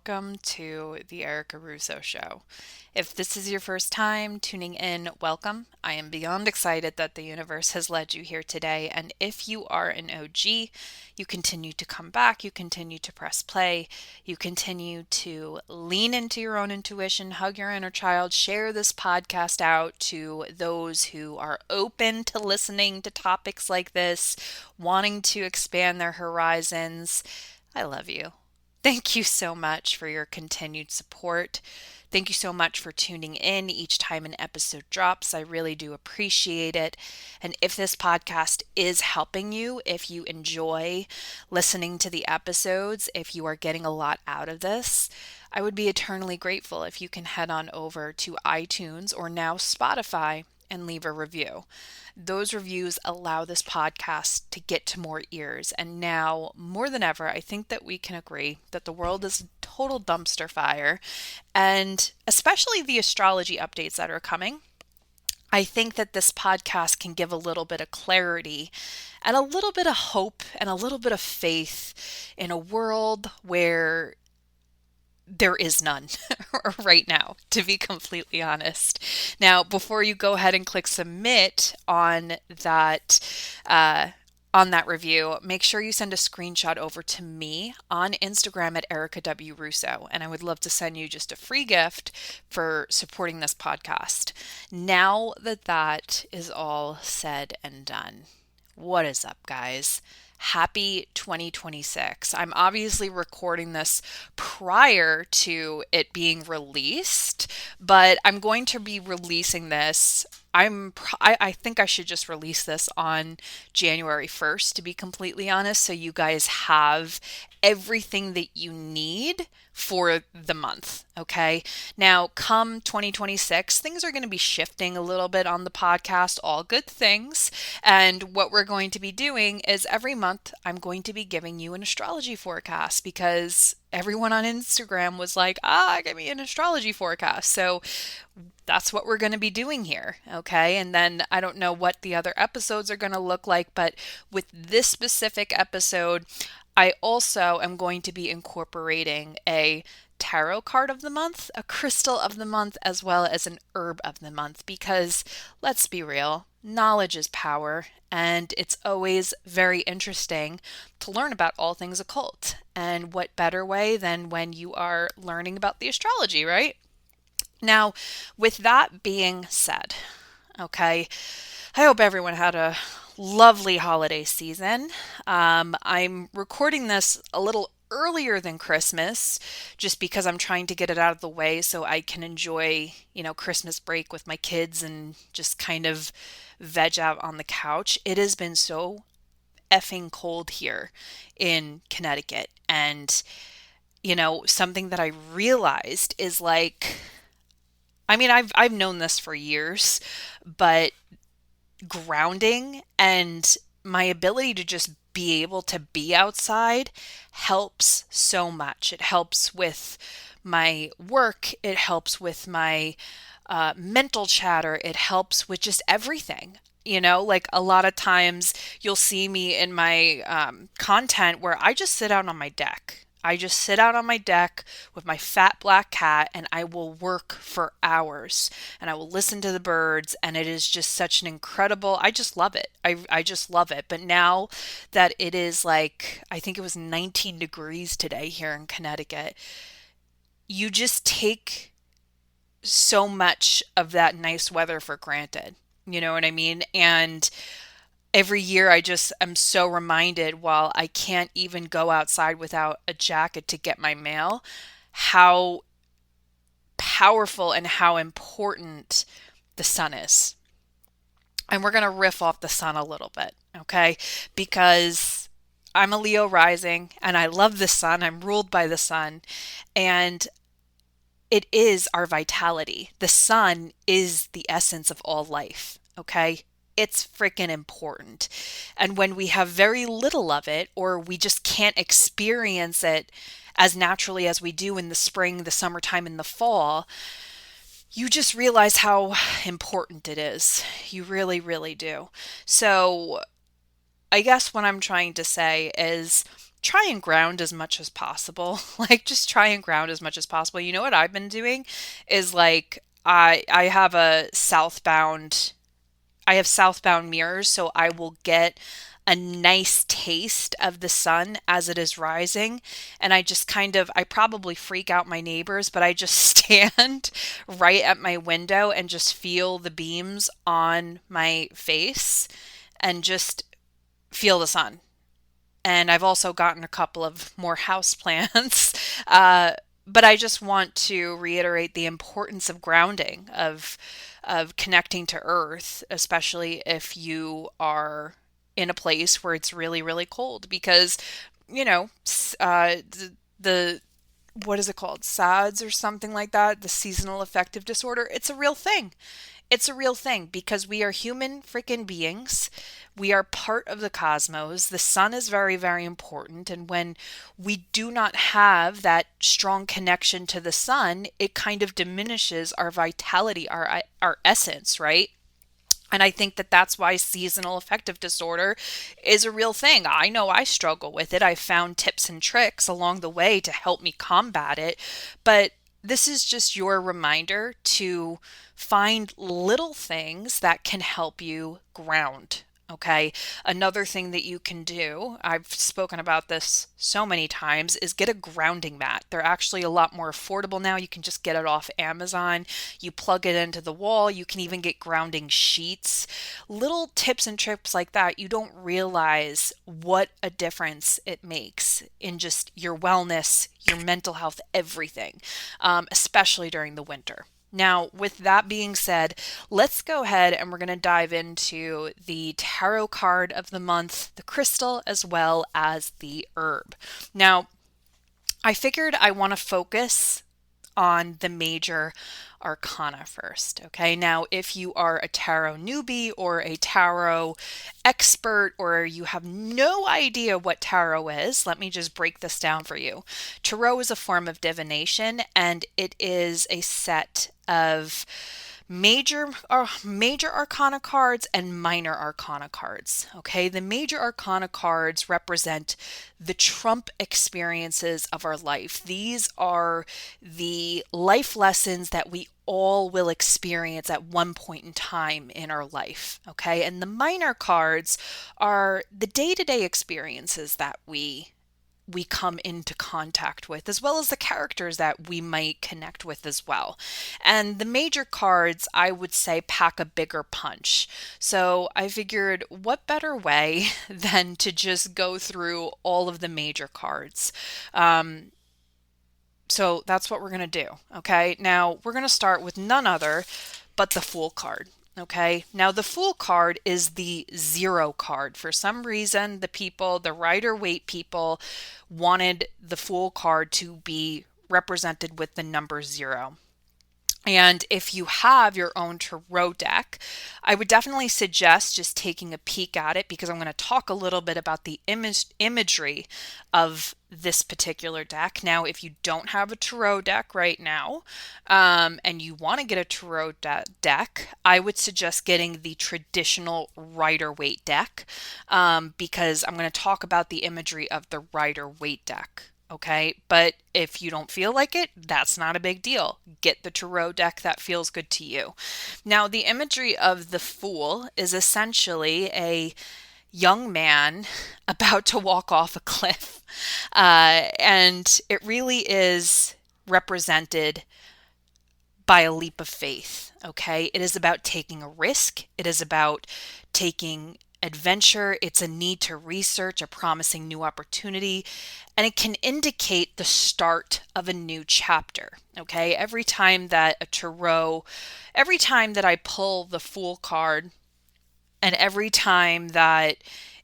welcome to the Erica Russo Show. If this is your first time tuning in, welcome. I am beyond excited that the universe has led you here today. And if you are an OG, you continue to come back, you continue to press play, you continue to lean into your own intuition, hug your inner child, share this podcast out to those who are open to listening to topics like this, wanting to expand their horizons. I love you. Thank you so much for your continued support. Thank you so much for tuning in each time an episode drops. I really do appreciate it. And if this podcast is helping you, if you enjoy listening to the episodes, if you are getting a lot out of this, I would be eternally grateful if you can head on over to iTunes or now Spotify and leave a review. Those reviews allow this podcast to get to more ears. And now, more than ever, I think that we can agree that the world is a total dumpster fire. And especially the astrology updates that are coming, I think that this podcast can give a little bit of clarity and a little bit of hope and a little bit of faith in a world where there is none right now, to be completely honest. Now, before you go ahead and click submit on that review, make sure you send a screenshot over to me on Instagram at Erica W. Russo, and I would love to send you just a free gift for supporting this podcast. Now that that is all said and done, what is up, guys? Happy 2026. I'm obviously recording this prior to it being released, but I'm going to be releasing this. I think I should just release this on January 1st, to be completely honest, so you guys have everything that you need for the month, okay? Now, come 2026, things are going to be shifting a little bit on the podcast, all good things. And what we're going to be doing is every month I'm going to be giving you an astrology forecast because everyone on Instagram was like, give me an astrology forecast. So that's what we're going to be doing here, okay? And then I don't know what the other episodes are going to look like, but with this specific episode, I also am going to be incorporating a tarot card of the month, a crystal of the month, as well as an herb of the month, because let's be real, knowledge is power, and it's always very interesting to learn about all things occult. And what better way than when you are learning about the astrology, right? Now, with that being said, okay, I hope everyone had a lovely holiday season. I'm recording this a little earlier than Christmas just because I'm trying to get it out of the way so I can enjoy, Christmas break with my kids and just kind of veg out on the couch. It has been so effing cold here in Connecticut. And, something that I realized is like, I've known this for years, but grounding and my ability to just be able to be outside helps so much. It helps with my work. It helps with my mental chatter. It helps with just everything. Like a lot of times you'll see me in my content where I just sit out on my deck. I just sit out on my deck with my fat black cat and I will work for hours and I will listen to the birds, and it is just such an incredible, I just love it. I just love it. But now that it is like, I think it was 19 degrees today here in Connecticut, you just take so much of that nice weather for granted. You know what I mean? And every year I just am so reminded, while I can't even go outside without a jacket to get my mail, how powerful and how important the sun is. And we're going to riff off the sun a little bit, okay? Because I'm a Leo rising and I love the sun. I'm ruled by the sun. And it is our vitality. The sun is the essence of all life, okay? It's freaking important. And when we have very little of it, or we just can't experience it as naturally as we do in the spring, the summertime, and the fall, you just realize how important it is. You really, really do. So I guess what I'm trying to say is try and ground as much as possible. Like just try and ground as much as possible. You know what I've been doing is like I have a southbound I have southbound mirrors, so I will get a nice taste of the sun as it is rising. And I just I probably freak out my neighbors, but I just stand right at my window and just feel the beams on my face and just feel the sun. And I've also gotten a couple of more house plants. But I just want to reiterate the importance of grounding, of connecting to earth, especially if you are in a place where it's really, really cold, because, you know, the what is it called? SADS or something like that, the seasonal affective disorder. It's a real thing. It's a real thing because we are human freaking beings. We are part of the cosmos. The sun is very, very important. And when we do not have that strong connection to the sun, it kind of diminishes our vitality, our essence, right? And I think that that's why seasonal affective disorder is a real thing. I know I struggle with it. I've found tips and tricks along the way to help me combat it. But this is just your reminder to find little things that can help you ground. Okay. Another thing that you can do, I've spoken about this so many times, is get a grounding mat. They're actually a lot more affordable now. You can just get it off Amazon. You plug it into the wall. You can even get grounding sheets. Little tips and tricks like that, you don't realize what a difference it makes in just your wellness, your mental health, everything, especially during the winter. Now, with that being said, let's go ahead and we're going to dive into the tarot card of the month, the crystal, as well as the herb. Now, I figured I want to focus on the major arcana first. Okay, now if you are a tarot newbie or a tarot expert, or you have no idea what tarot is, let me just break this down for you. Tarot is a form of divination, and it is a set of major arcana cards and minor arcana cards. Okay, the major arcana cards represent the Trump experiences of our life. These are the life lessons that we all will experience at one point in time in our life. Okay, and the minor cards are the day-to-day experiences that we come into contact with, as well as the characters that we might connect with as well. And the major cards, I would say, pack a bigger punch. So I figured, what better way than to just go through all of the major cards? So that's what we're going to do. Okay. Now we're going to start with none other but the Fool card. Okay. Now the Fool card is the zero card. For some reason, the Rider-Waite people wanted the Fool card to be represented with the number zero. And if you have your own tarot deck, I would definitely suggest just taking a peek at it, because I'm going to talk a little bit about the imagery of this particular deck. Now, if you don't have a tarot deck right now, and you want to get a tarot deck, I would suggest getting the traditional Rider-Waite deck, because I'm going to talk about the imagery of the Rider-Waite deck. Okay, but if you don't feel like it, that's not a big deal. Get the tarot deck that feels good to you. Now, the imagery of the Fool is essentially a young man about to walk off a cliff. And it really is represented by a leap of faith. Okay, it is about taking a risk, it is about taking adventure, it's a need to research a promising new opportunity, and it can indicate the start of a new chapter. Okay, every time that I pull the Fool card, and every time that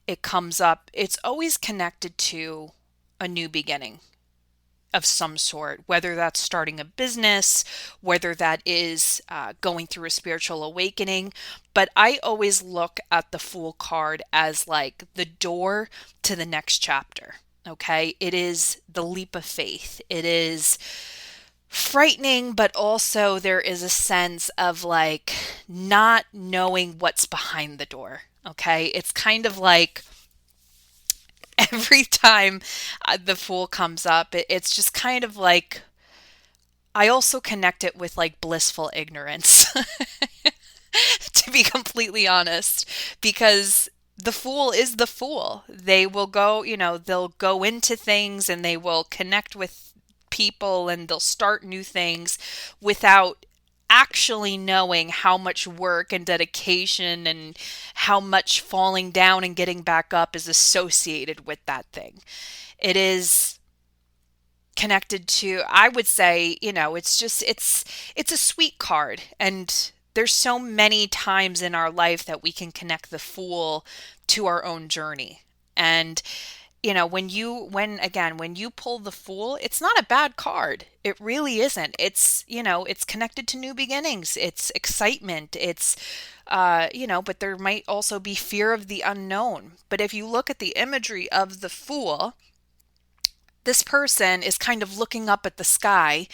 it comes up, it's always connected to a new beginning of some sort, whether that's starting a business, whether that is going through a spiritual awakening. But I always look at the Fool card as like the door to the next chapter. Okay, it is the leap of faith. It is frightening, but also there is a sense of like not knowing what's behind the door. Okay, it's kind of like Every time the Fool comes up, it's just kind of like, I also connect it with like blissful ignorance, to be completely honest, because the Fool is the Fool. They will go, they'll go into things and they will connect with people and they'll start new things without actually knowing how much work and dedication and how much falling down and getting back up is associated with that thing. It is connected to, I would say, it's a sweet card, and there's so many times in our life that we can connect the Fool to our own journey. And when you pull the Fool, it's not a bad card. It really isn't. It's connected to new beginnings. It's excitement. But there might also be fear of the unknown. But if you look at the imagery of the Fool, this person is kind of looking up at the sky,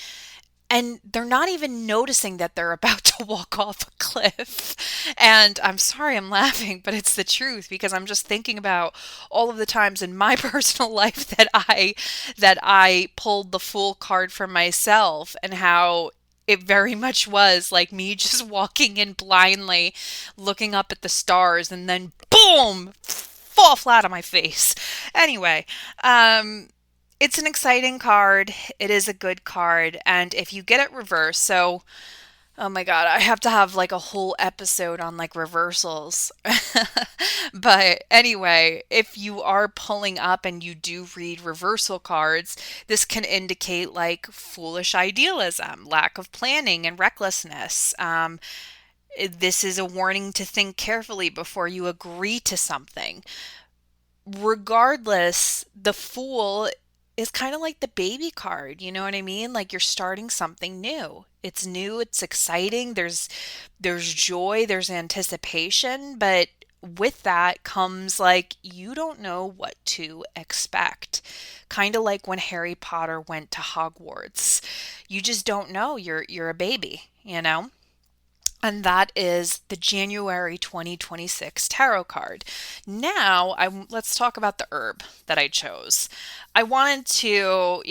and they're not even noticing that they're about to walk off a cliff. And I'm sorry I'm laughing, but it's the truth, because I'm just thinking about all of the times in my personal life that I pulled the Fool card for myself, and how it very much was like me just walking in blindly, looking up at the stars, and then boom, fall flat on my face. Anyway, it's an exciting card. It is a good card. And if you get it reversed, so, oh my God, I have to have like a whole episode on like reversals. But anyway, if you are pulling up and you do read reversal cards, this can indicate like foolish idealism, lack of planning, and recklessness. This is a warning to think carefully before you agree to something. Regardless, the Fool is kind of like the baby card, you know what I mean? Like, you're starting something new. It's new, it's exciting, there's joy, there's anticipation, but with that comes like you don't know what to expect. Kind of like when Harry Potter went to Hogwarts. You just don't know. You're a baby, you know? And that is the January 2026 tarot card. Now, let's talk about the herb that I chose. I wanted to,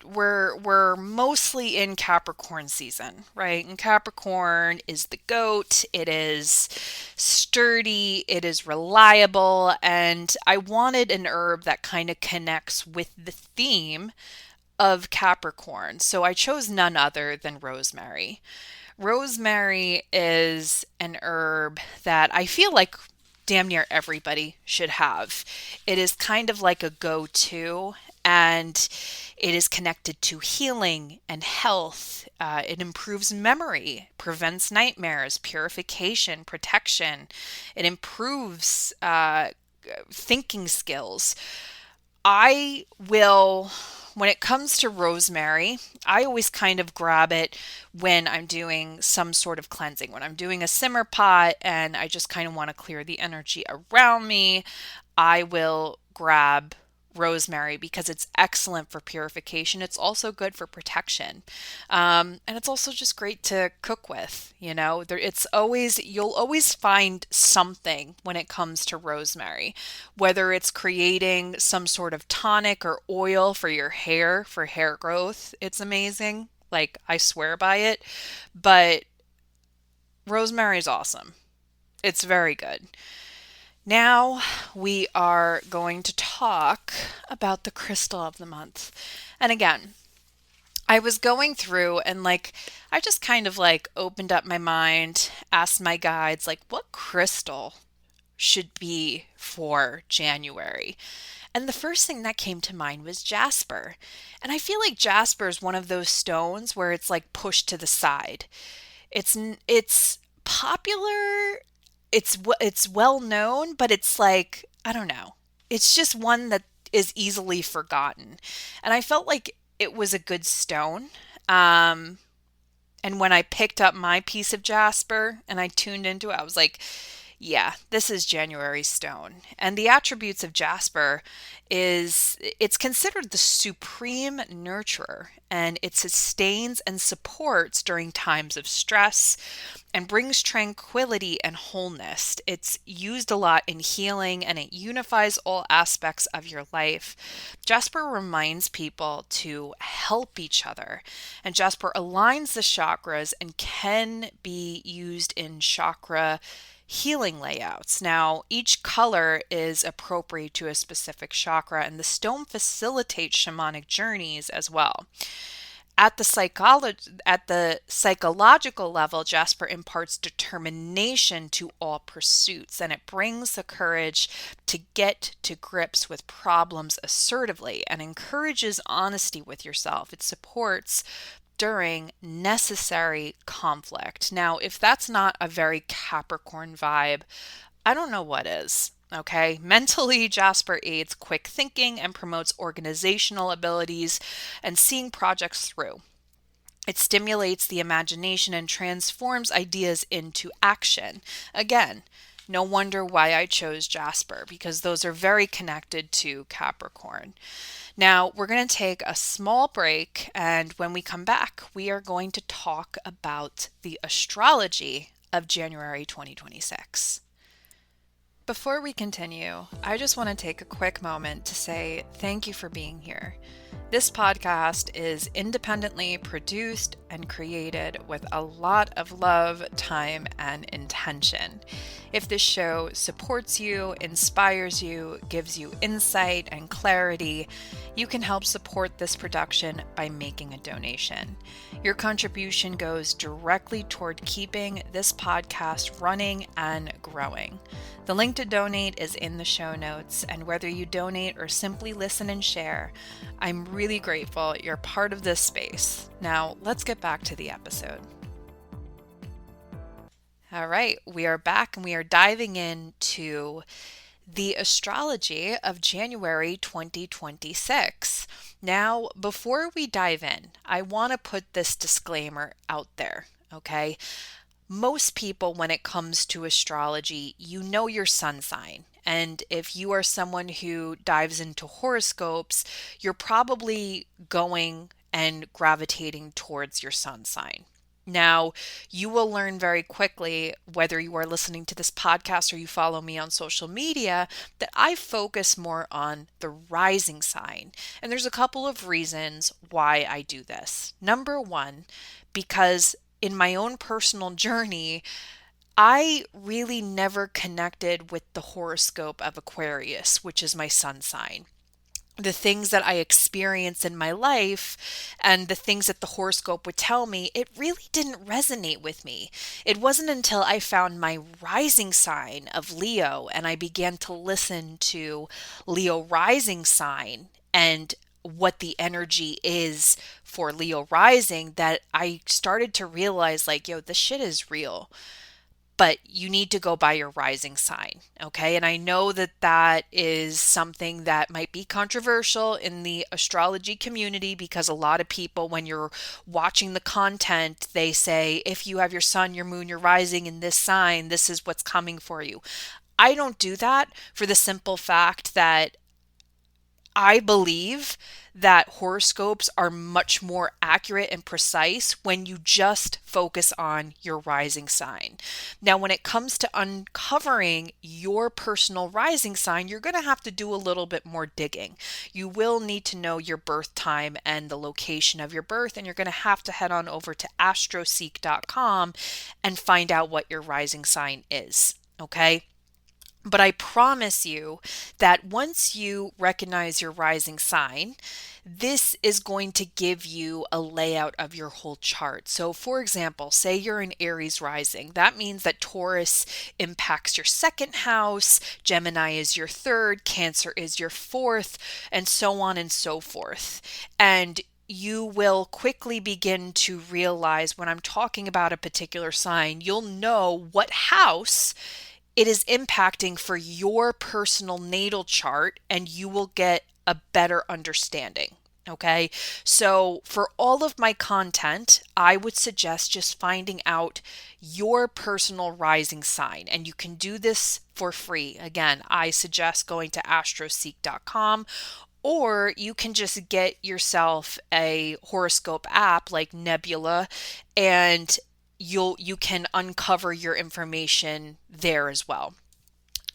we're mostly in Capricorn season, right? And Capricorn is the goat. It is sturdy, it is reliable, and I wanted an herb that kind of connects with the theme of Capricorn. So I chose none other than rosemary. Rosemary is an herb that I feel like damn near everybody should have. It is kind of like a go to, and it is connected to healing and health. It improves memory, prevents nightmares, purification, protection. It improves thinking skills. I will, when it comes to rosemary, I always kind of grab it when I'm doing some sort of cleansing, when I'm doing a simmer pot and I just kind of want to clear the energy around me. I will grab rosemary because it's excellent for purification. It's also good for protection. And it's also just great to cook with, you'll always find something when it comes to rosemary, whether it's creating some sort of tonic or oil for your hair, for hair growth. It's amazing. Like, I swear by it. But rosemary is awesome. It's very good. Now we are going to talk about the crystal of the month. And again, I was going through and like I just kind of like opened up my mind, asked my guides like what crystal should be for January. And the first thing that came to mind was jasper. And I feel like jasper is one of those stones where it's like pushed to the side. It's popular, it's well known, but it's like, I don't know. It's just one that is easily forgotten. And I felt like it was a good stone. And when I picked up my piece of jasper and I tuned into it, I was like, Yeah, this is January stone. And the attributes of jasper is it's considered the supreme nurturer, and it sustains and supports during times of stress and brings tranquility and wholeness. It's used a lot in healing, and it unifies all aspects of your life. Jasper reminds people to help each other, and jasper aligns the chakras and can be used in chakra healing layouts. Now, each color is appropriate to a specific chakra, and the stone facilitates shamanic journeys as well. At the psychological level, jasper imparts determination to all pursuits, and it brings the courage to get to grips with problems assertively and encourages honesty with yourself. It supports during necessary conflict. Now, if that's not a very Capricorn vibe, I don't know what is. Okay. Mentally, Jasper aids quick thinking and promotes organizational abilities and seeing projects through. It stimulates the imagination and transforms ideas into action. Again, no wonder why I chose Jasper, because those are very connected to Capricorn. Now, we're going to take a small break, and when we come back, we are going to talk about the astrology of January 2026. Before we continue, I just want to take a quick moment to say thank you for being here. This podcast is independently produced and created with a lot of love, time, and intention. If this show supports you, inspires you, gives you insight and clarity, you can help support this production by making a donation. Your contribution goes directly toward keeping this podcast running and growing. The link to donate is in the show notes, and whether you donate or simply listen and share, I'm really grateful you're part of this space. Now, let's get back to the episode. All right, we are back and we are diving into the astrology of January 2026. Now, before we dive in, I want to put this disclaimer out there, okay? Most people, when it comes to astrology, you know your sun sign. And if you are someone who dives into horoscopes, you're probably going and gravitating towards your sun sign. Now, you will learn very quickly, whether you are listening to this podcast or you follow me on social media, that I focus more on the rising sign. And there's a couple of reasons why I do this. Number one, because in my own personal journey, I really never connected with the horoscope of Aquarius, which is my sun sign. The things that I experienced in my life and the things that the horoscope would tell me, it really didn't resonate with me. It wasn't until I found my rising sign of Leo and I began to listen to Leo rising sign and what the energy is for Leo rising, that I started to realize, like, yo, this shit is real, but you need to go by your rising sign. Okay. And I know that that is something that might be controversial in the astrology community, because a lot of people, when you're watching the content, they say, if you have your sun, your moon, your rising in this sign, this is what's coming for you. I don't do that, for the simple fact that I believe that horoscopes are much more accurate and precise when you just focus on your rising sign. Now, when it comes to uncovering your personal rising sign, you're going to have to do a little bit more digging. You will need to know your birth time and the location of your birth, and you're going to have to head on over to astroseek.com and find out what your rising sign is. Okay? But I promise you that once you recognize your rising sign, this is going to give you a layout of your whole chart. So, for example, say you're an Aries rising. That means that Taurus impacts your second house, Gemini is your third, Cancer is your fourth, and so on and so forth. And you will quickly begin to realize, when I'm talking about a particular sign, you'll know what house it is impacting for your personal natal chart, and you will get a better understanding. Okay, so for all of my content, I would suggest just finding out your personal rising sign, and you can do this for free. Again, I suggest going to astroseek.com, or you can just get yourself a horoscope app like Nebula, and you can uncover your information there as well.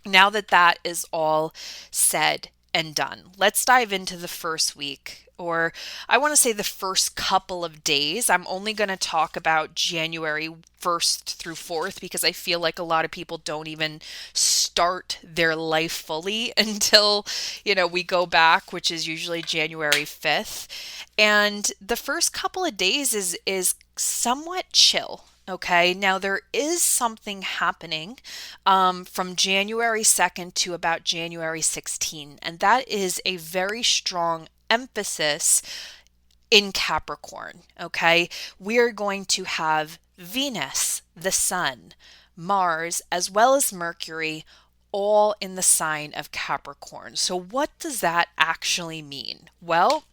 Now that that is all said and done, let's dive into the first week, or I want to say the first couple of days. I'm only going to talk about January 1st through 4th because I feel like a lot of people don't even start their life fully until, we go back, which is usually January 5th. And the first couple of days is somewhat chill. Okay, now there is something happening from January 2nd to about January 16th, and that is a very strong emphasis in Capricorn. Okay, we are going to have Venus, the Sun, Mars, as well as Mercury, all in the sign of Capricorn. So, what does that actually mean? Well,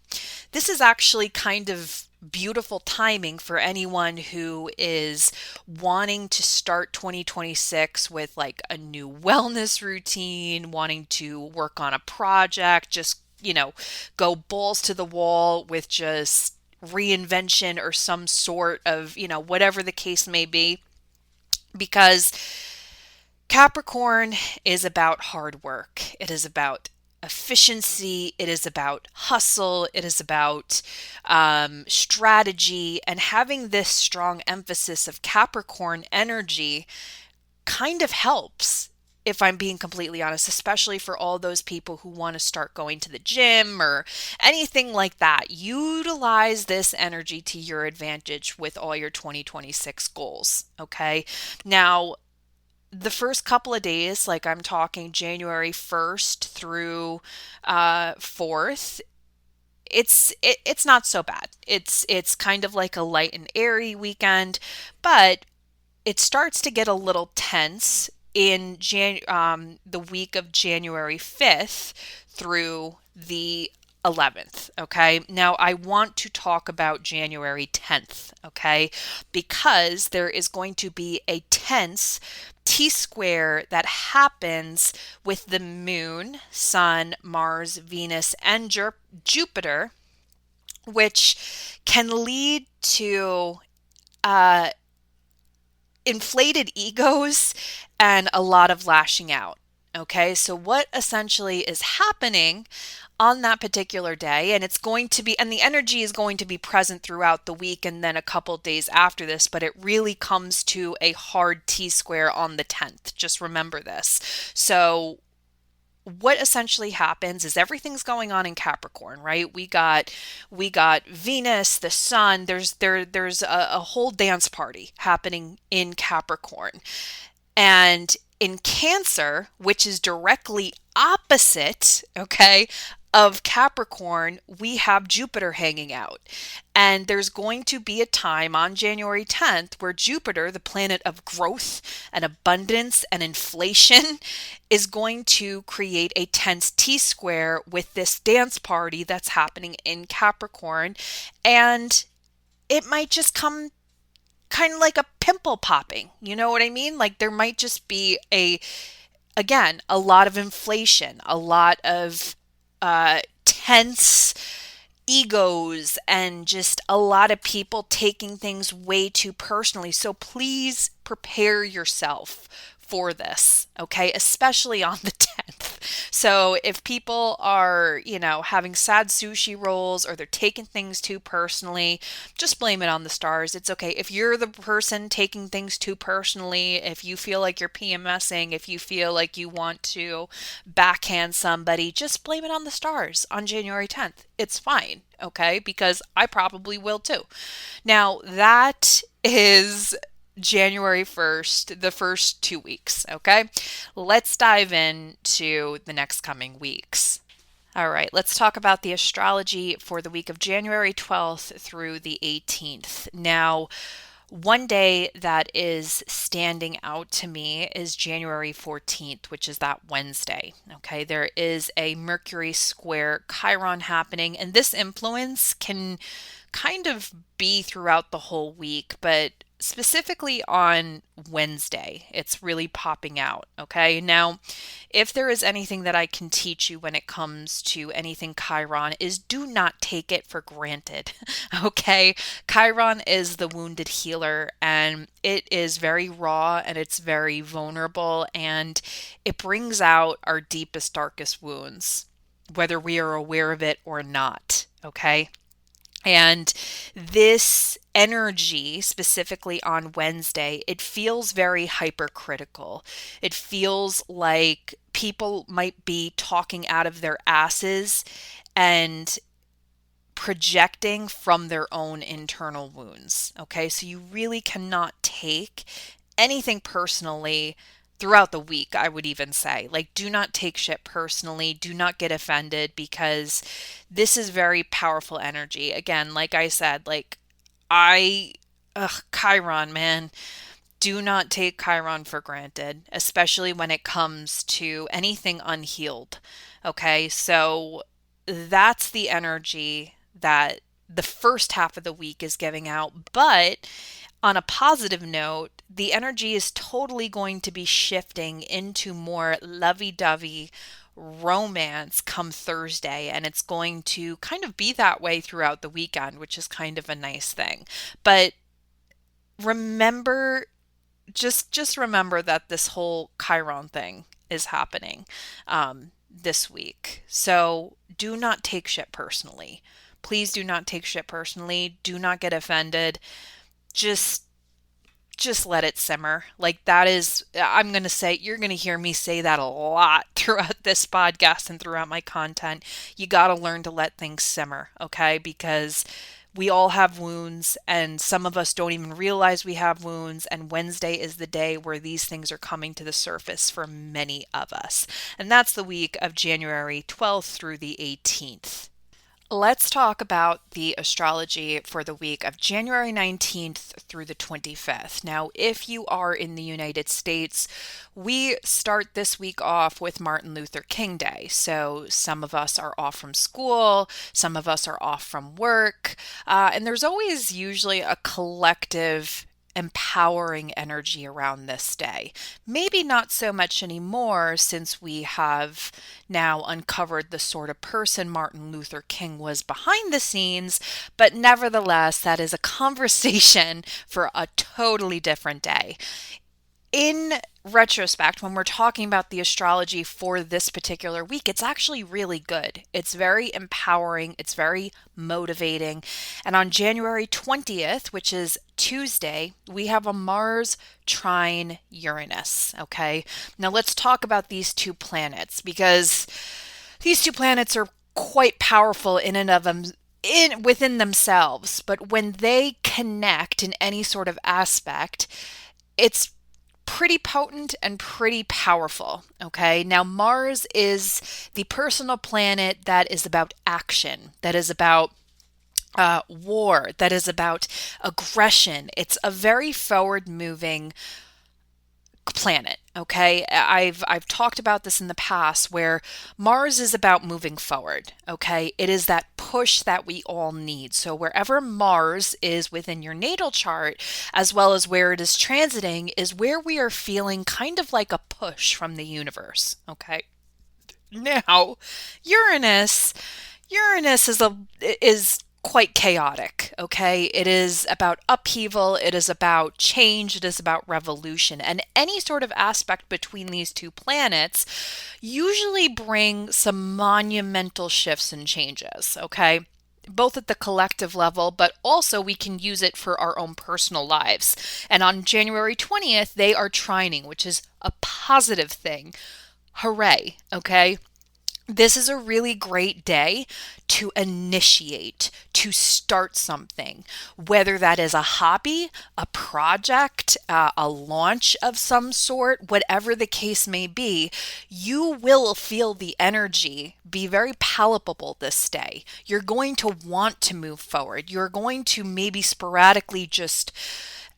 this is actually kind of beautiful timing for anyone who is wanting to start 2026 with like a new wellness routine, wanting to work on a project, just, go balls to the wall with just reinvention or some sort of, whatever the case may be. Because Capricorn is about hard work. It is about efficiency. It is about hustle. It is about strategy. And having this strong emphasis of Capricorn energy kind of helps, if I'm being completely honest, especially for all those people who want to start going to the gym or anything like that. Utilize this energy to your advantage with all your 2026 goals. Okay. Now, the first couple of days, like I'm talking January 1st through 4th, it's not so bad. It's kind of like a light and airy weekend, but it starts to get a little tense in the week of January 5th through the 11th. Okay. Now I want to talk about January 10th. Okay. Because there is going to be a tense T square that happens with the moon, sun, Mars, Venus, and Jupiter, which can lead to uh, inflated egos and a lot of lashing out. Okay, so what essentially is happening on that particular day, and it's going to be, and the energy is going to be present throughout the week and then a couple days after this, but it really comes to a hard T square on the 10th. Just remember this. So what essentially happens is everything's going on in Capricorn, right? We got Venus, the sun. There's a whole dance party happening in Capricorn. And in Cancer, which is directly opposite, okay, of Capricorn, we have Jupiter hanging out. And there's going to be a time on January 10th where Jupiter, the planet of growth and abundance and inflation, is going to create a tense T square with this dance party that's happening in Capricorn. And it might just come kind of like a pimple popping. You know what I mean? Like there might just be again, a lot of inflation, a lot of tense egos, and just a lot of people taking things way too personally. So please prepare yourself for this, okay? Especially on the 10th. So if people are, having sad sushi rolls or they're taking things too personally, just blame it on the stars. It's okay. If you're the person taking things too personally, if you feel like you're PMSing, if you feel like you want to backhand somebody, just blame it on the stars on January 10th. It's fine, okay? Because I probably will too. Now, that is January 1st, the first 2 weeks, okay? Let's dive into the next coming weeks. All right, let's talk about the astrology for the week of January 12th through the 18th. Now, One day that is standing out to me is January 14th, which is that Wednesday. Okay, there is a Mercury square Chiron happening, and this influence can kind of be throughout the whole week, but specifically on Wednesday, it's really popping out. Okay, now if there is anything that I can teach you when it comes to anything Chiron is do not take it for granted. Okay, Chiron is the wounded healer, and it is very raw and it's very vulnerable, and it brings out our deepest, darkest wounds, whether we are aware of it or not. Okay. And this energy, specifically on Wednesday, it feels very hypercritical. It feels like people might be talking out of their asses and projecting from their own internal wounds. Okay, so you really cannot take anything personally throughout the week, I would even say. Like, do not take shit personally. Do not get offended, because this is very powerful energy. Again, like I said, Chiron, man. Do not take Chiron for granted, especially when it comes to anything unhealed. Okay, so that's the energy that the first half of the week is giving out. But on a positive note, the energy is totally going to be shifting into more lovey dovey romance come Thursday, and it's going to kind of be that way throughout the weekend, which is kind of a nice thing. But remember, just remember that this whole Chiron thing is happening this week. So do not take shit personally. Please do not take shit personally. Do not get offended. Just just let it simmer. Like, that is, I'm going to say, you're going to hear me say that a lot throughout this podcast and throughout my content. You got to learn to let things simmer, okay? Because we all have wounds, and some of us don't even realize we have wounds. And Wednesday is the day where these things are coming to the surface for many of us. And that's the week of January 12th through the 18th. Let's talk about the astrology for the week of January 19th through the 25th. Now, if you are in the United States, we start this week off with Martin Luther King Day. So some of us are off from school, some of us are off from work, and there's always usually a collective empowering energy around this day. Maybe not so much anymore, since we have now uncovered the sort of person Martin Luther King was behind the scenes, but nevertheless, that is a conversation for a totally different day. In retrospect, when we're talking about the astrology for this particular week, it's actually really good. It's very empowering, it's very motivating. And on January 20th, which is Tuesday, we have a Mars trine Uranus. Okay, now let's talk about these two planets, because these two planets are quite powerful in and of them, within themselves, but when they connect in any sort of aspect, it's pretty potent and pretty powerful. Okay, now Mars is the personal planet that is about action, that is about war, that is about aggression. It's a very forward moving planet. Okay, I've talked about this in the past, where Mars is about moving forward. Okay, it is that push that we all need. So wherever Mars is within your natal chart, as well as where it is transiting, is where we are feeling kind of like a push from the universe. Okay, now Uranus is quite chaotic, okay? It is about upheaval, it is about change, it is about revolution. And any sort of aspect between these two planets usually bring some monumental shifts and changes, okay? Both at the collective level, but also we can use it for our own personal lives. And on January 20th, they are trining, which is a positive thing. Hooray, okay? This is a really great day to initiate, to start something, whether that is a hobby, a project, a launch of some sort, whatever the case may be. You will feel the energy be very palpable this day. You're going to want to move forward. You're going to maybe sporadically just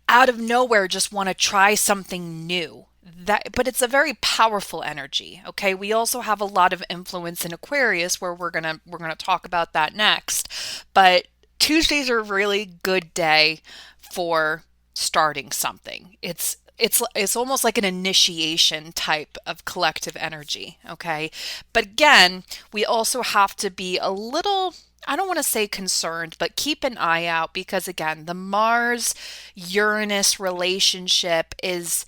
out of nowhere just want to try something new. But it's a very powerful energy. Okay, we also have a lot of influence in Aquarius, where we're gonna talk about that next. But Tuesdays are a really good day for starting something. It's almost like an initiation type of collective energy. Okay, but again, we also have to be a little, I don't want to say concerned, but keep an eye out, because again, the Mars Uranus relationship is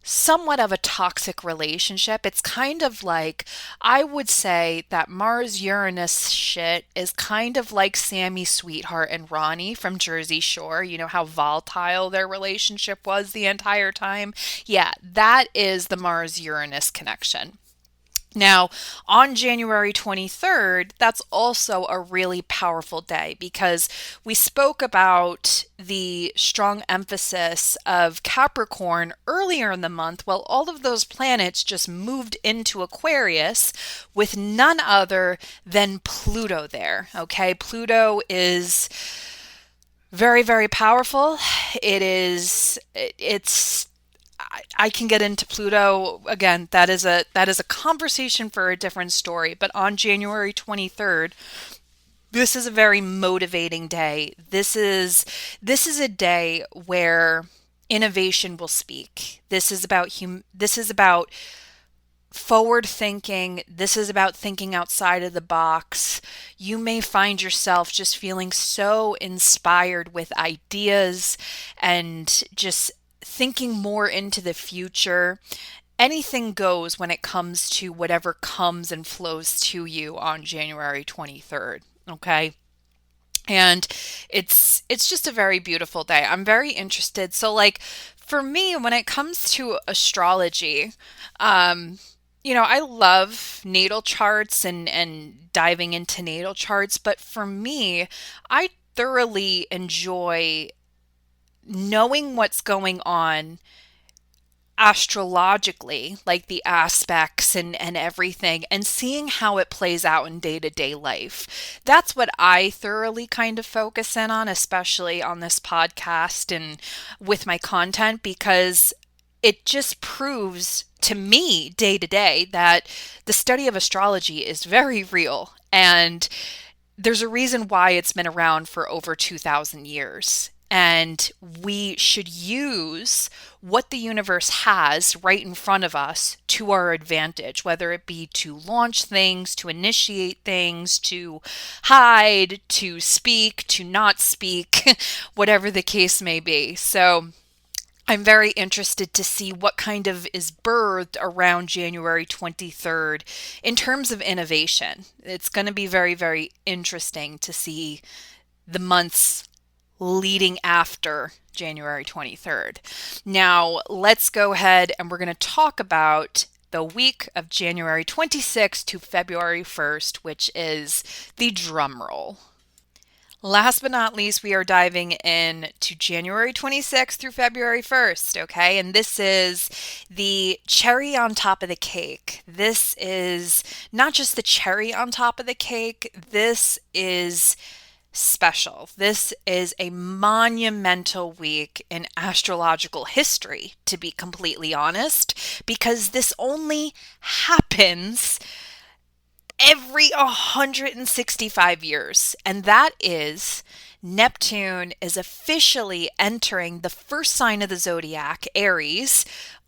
somewhat of a toxic relationship. It's kind of like, I would say that Mars Uranus shit is kind of like Sammy Sweetheart and Ronnie from Jersey Shore. You know how volatile their relationship was the entire time? Yeah, that is the Mars Uranus connection. Now, on January 23rd, that's also a really powerful day, because we spoke about the strong emphasis of Capricorn earlier in the month. Well, all of those planets just moved into Aquarius with none other than Pluto there. Okay, Pluto is very, very powerful. I can get into Pluto again. That is a conversation for a different story. But on January 23rd, this is a very motivating day. This is a day where innovation will speak. This is about forward thinking. This is about thinking outside of the box. You may find yourself just feeling so inspired with ideas and just thinking more into the future. Anything goes when it comes to whatever comes and flows to you on January 23rd. Okay. And it's just a very beautiful day. I'm very interested. So like for me, when it comes to astrology, um, I love natal charts and diving into natal charts, but for me, I thoroughly enjoy knowing what's going on astrologically, like the aspects and everything, and seeing how it plays out in day to day life. That's what I thoroughly kind of focus in on, especially on this podcast and with my content, because it just proves to me day to day that the study of astrology is very real. And there's a reason why it's been around for over 2,000 years. And we should use what the universe has right in front of us to our advantage, whether it be to launch things, to initiate things, to hide, to speak, to not speak, whatever the case may be. So I'm very interested to see what kind of is birthed around January 23rd in terms of innovation. It's going to be very, very interesting to see the months leading after January 23rd. Now, let's go ahead and we're going to talk about the week of January 26th to February 1st, which is the drum roll. Last but not least, we are diving in to January 26th through February 1st, okay? And this is the cherry on top of the cake. This is not just the cherry on top of the cake, this is special. This is a monumental week in astrological history, to be completely honest, because this only happens every 165 years. And that is Neptune is officially entering the first sign of the zodiac, Aries,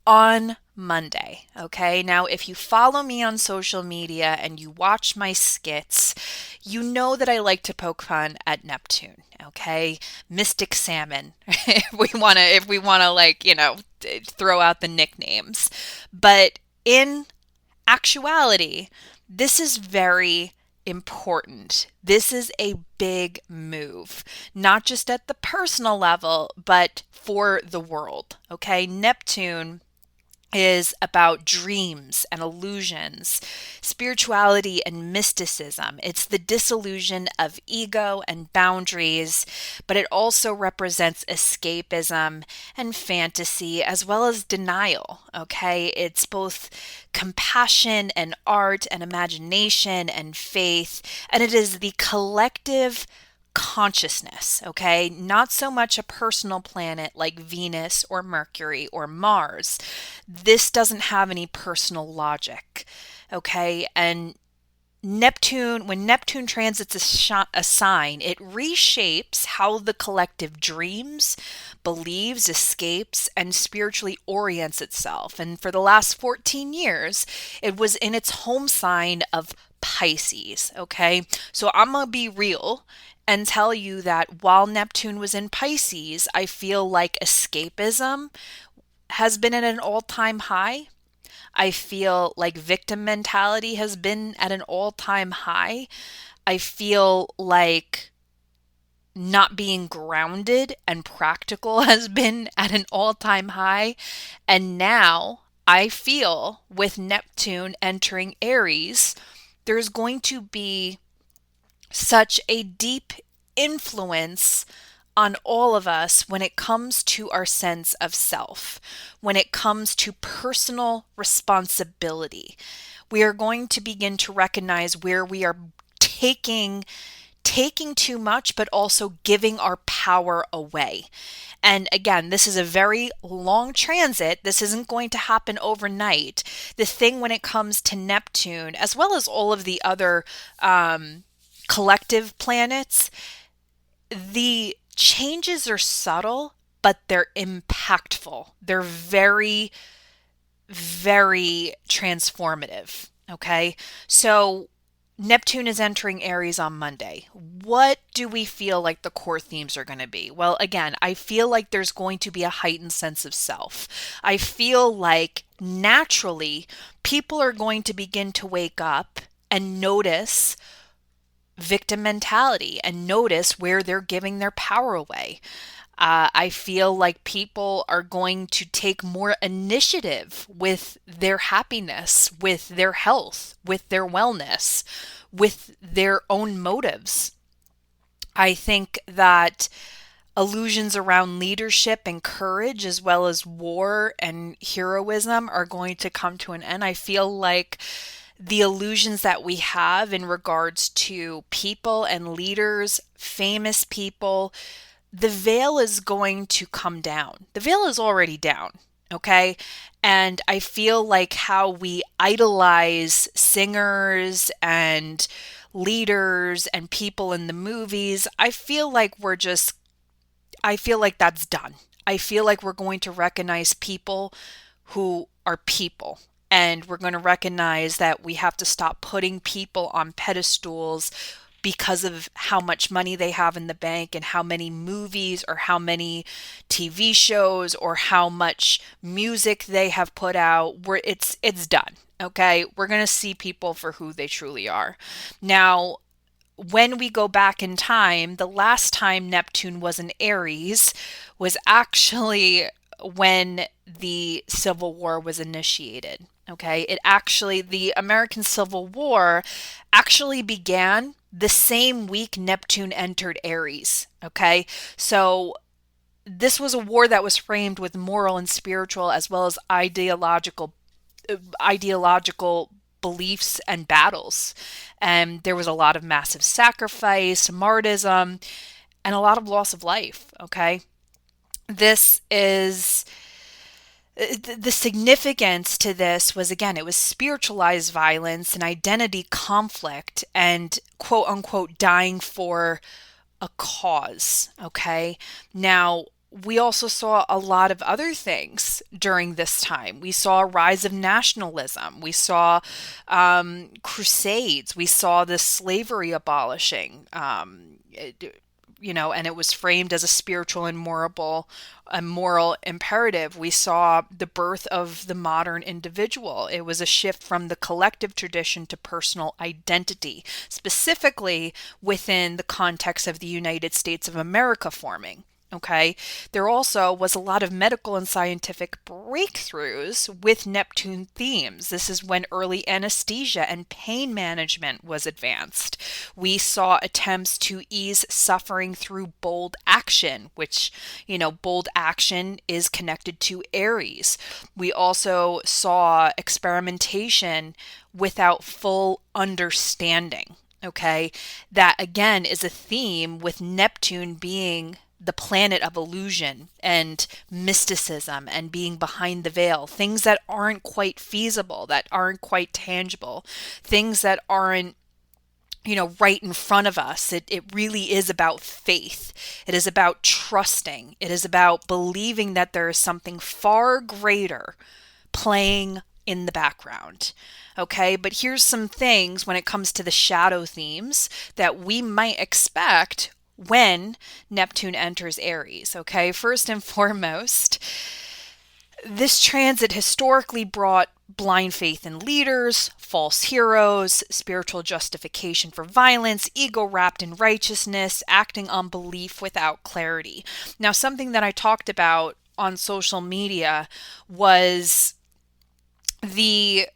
on Monday. Okay. Now, if you follow me on social media and you watch my skits, you know that I like to poke fun at Neptune. Okay. Mystic Salmon. If we want to throw out the nicknames. But in actuality, this is very important. This is a big move, not just at the personal level, but for the world. Okay. Neptune is about dreams and illusions, spirituality and mysticism. It's the dissolution of ego and boundaries, but it also represents escapism and fantasy as well as denial. Okay, it's both compassion and art and imagination and faith, and it is the collective consciousness, okay? Not so much a personal planet like Venus or Mercury or Mars. This doesn't have any personal logic, okay? And when Neptune transits a sign, it reshapes how the collective dreams, believes, escapes, and spiritually orients itself. And for the last 14 years, it was in its home sign of Pisces, okay? So I'm going to be real and tell you that while Neptune was in Pisces, I feel like escapism has been at an all-time high. I feel like victim mentality has been at an all-time high. I feel like not being grounded and practical has been at an all-time high. And now I feel with Neptune entering Aries, there's going to be such a deep influence on all of us when it comes to our sense of self, when it comes to personal responsibility. We are going to begin to recognize where we are taking too much, but also giving our power away. And again, this is a very long transit. This isn't going to happen overnight. The thing when it comes to Neptune, as well as all of the other collective planets, the changes are subtle, but they're impactful. They're very, very transformative. Okay. So Neptune is entering Aries on Monday. What do we feel like the core themes are going to be? Well, again, I feel like there's going to be a heightened sense of self. I feel like naturally people are going to begin to wake up and notice victim mentality and notice where they're giving their power away. I feel like people are going to take more initiative with their happiness, with their health, with their wellness, with their own motives. I think that illusions around leadership and courage, as well as war and heroism, are going to come to an end. I feel like the illusions that we have in regards to people and leaders, famous people, the veil is going to come down. The veil is already down, okay? And I feel like how we idolize singers and leaders and people in the movies, I feel like that's done. I feel like we're going to recognize people who are people. And we're going to recognize that we have to stop putting people on pedestals because of how much money they have in the bank and how many movies or how many TV shows or how much music they have put out. It's done. Okay? We're going to see people for who they truly are. Now, when we go back in time, the last time Neptune was in Aries was actually when the Civil War was initiated. Okay, the American Civil War actually began the same week Neptune entered Aries. Okay, so this was a war that was framed with moral and spiritual as well as ideological beliefs and battles. And there was a lot of massive sacrifice, martyrdom, and a lot of loss of life. Okay, this is the significance to this was, again, it was spiritualized violence and identity conflict and quote unquote dying for a cause. Okay. Now, we also saw a lot of other things during this time. We saw a rise of nationalism. We saw crusades. We saw the slavery abolishing. And it was framed as a spiritual and moral imperative. We saw the birth of the modern individual. It was a shift from the collective tradition to personal identity, specifically within the context of the United States of America forming. Okay, there also was a lot of medical and scientific breakthroughs with Neptune themes. This is when early anesthesia and pain management was advanced. We saw attempts to ease suffering through bold action, which, bold action is connected to Aries. We also saw experimentation without full understanding. Okay. That again is a theme with Neptune being the planet of illusion and mysticism and being behind the veil, things that aren't quite feasible, that aren't quite tangible, things that aren't, right in front of us. It really is about faith. It is about trusting. It is about believing that there is something far greater playing in the background. Okay, but here's some things when it comes to the shadow themes that we might expect when Neptune enters Aries. Okay, first and foremost, this transit historically brought blind faith in leaders, false heroes, spiritual justification for violence, ego wrapped in righteousness, acting on belief without clarity. Now, something that I talked about on social media was the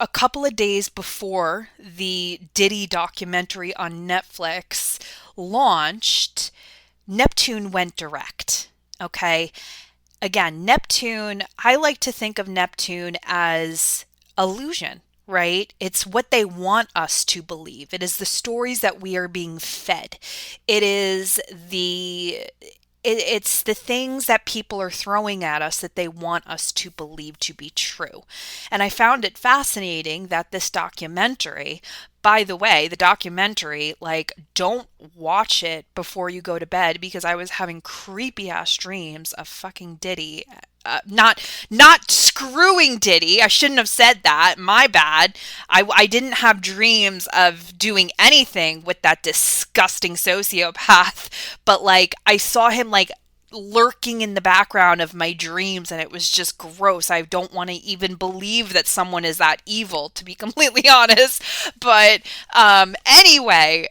a couple of days before the Diddy documentary on Netflix launched, Neptune went direct. Okay. Again, Neptune, I like to think of Neptune as illusion, right? It's what they want us to believe. It is the stories that we are being fed. It is it's the things that people are throwing at us that they want us to believe to be true. And I found it fascinating that this documentary, by the way, the documentary, like, don't watch it before you go to bed because I was having creepy ass dreams of fucking Diddy. Not screwing Diddy. I shouldn't have said that. My bad. I didn't have dreams of doing anything with that disgusting sociopath, but like I saw him like lurking in the background of my dreams and it was just gross. I don't want to even believe that someone is that evil, to be completely honest. But anyway,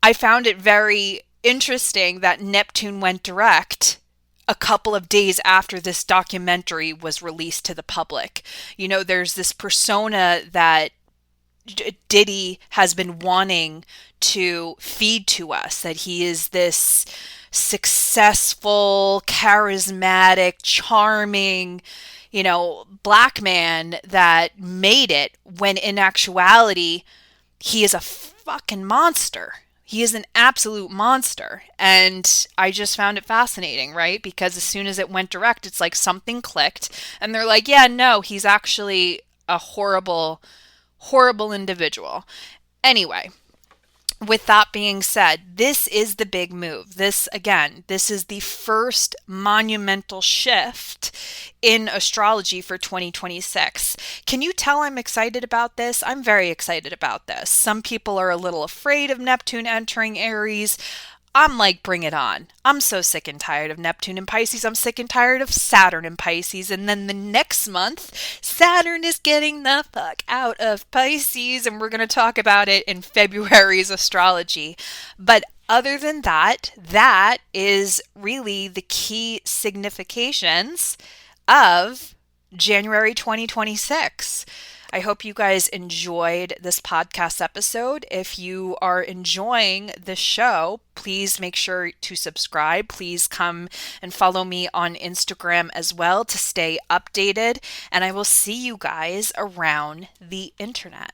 I found it very interesting that Neptune went direct a couple of days after this documentary was released to the public. There's this persona that Diddy has been wanting to feed to us, that he is this successful, charismatic, charming, black man that made it, when in actuality, he is a fucking monster. He is an absolute monster. And I just found it fascinating, right? Because as soon as it went direct, it's like something clicked. And they're like, yeah, no, he's actually a horrible, horrible individual. Anyway, with that being said, this is the big move. This is the first monumental shift in astrology for 2026. Can you tell I'm excited about this? I'm very excited about this. Some people are a little afraid of Neptune entering Aries. I'm like, bring it on. I'm so sick and tired of Neptune and Pisces. I'm sick and tired of Saturn and Pisces. And then the next month, Saturn is getting the fuck out of Pisces. And we're going to talk about it in February's astrology. But other than that, that is really the key significations of January 2026. I hope you guys enjoyed this podcast episode. If you are enjoying the show, please make sure to subscribe. Please come and follow me on Instagram as well to stay updated. And I will see you guys around the internet.